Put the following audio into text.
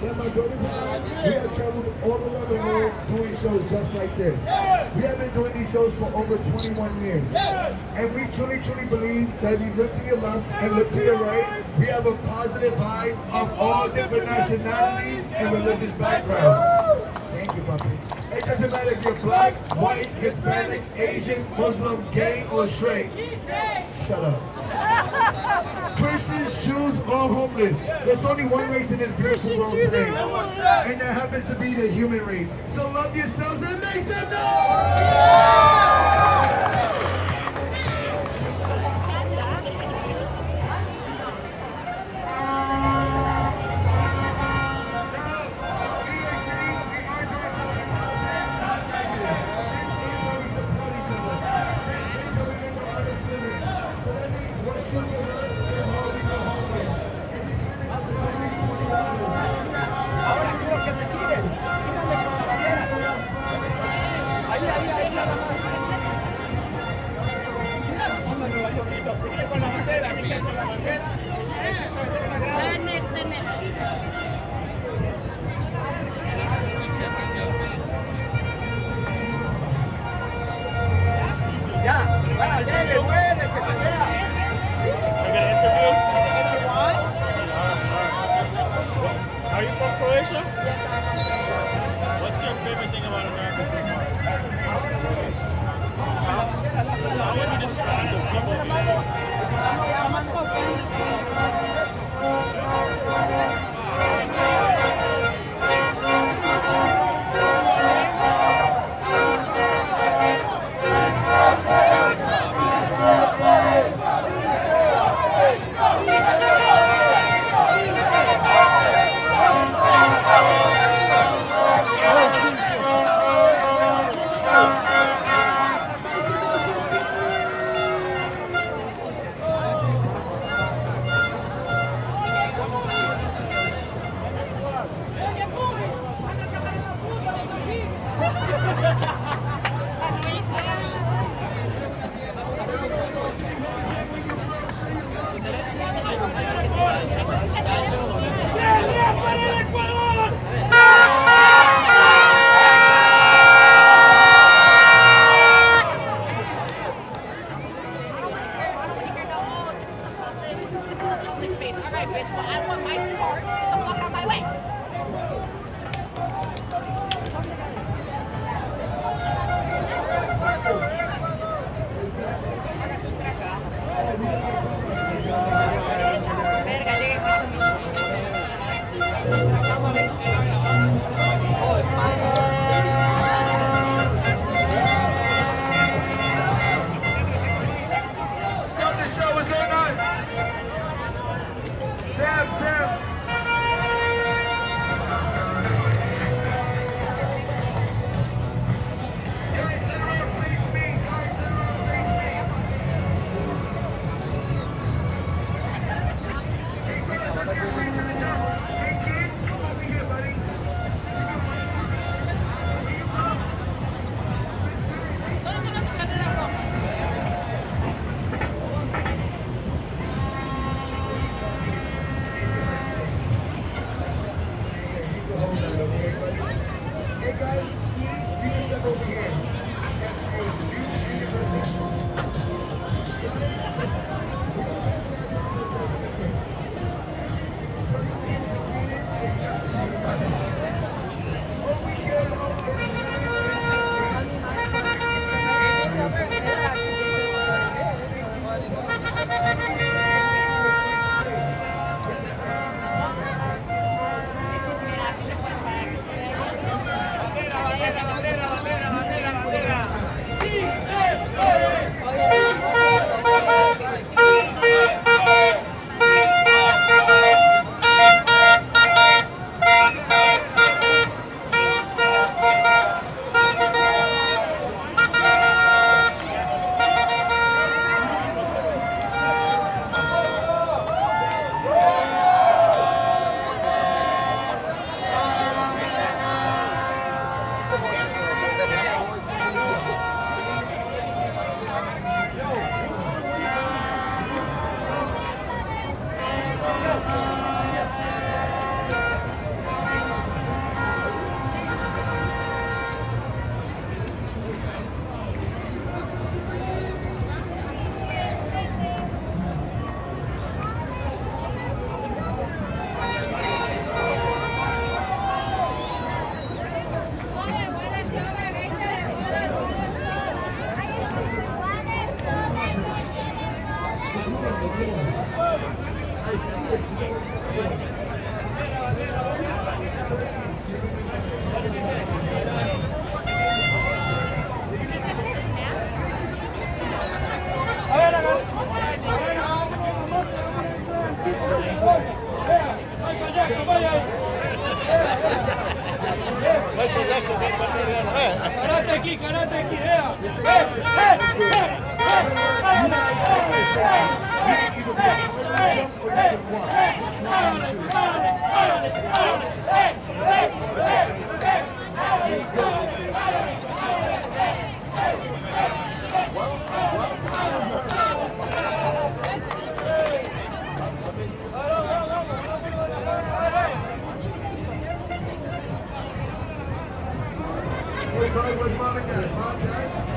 Yeah, my brothers and I, we have traveled all around the world doing shows just like this. We have been doing these shows for over 21 years. And we truly, truly believe that if you look to your left and look to your right, we have a positive vibe of all different nationalities and religious backgrounds. Thank you, puppy. It doesn't matter if you're black, white, Hispanic, Asian, Muslim, gay, or straight. Shut up. Christians, Jews, or homeless. There's only one race in this beautiful world today. And that happens to be the human race. So love yourselves and make some noise! Are you from Croatia? What's your favorite thing about America so far? How would you describe the people Karate aquí, Hey, buddy, where's mom and dad? Mom, dad?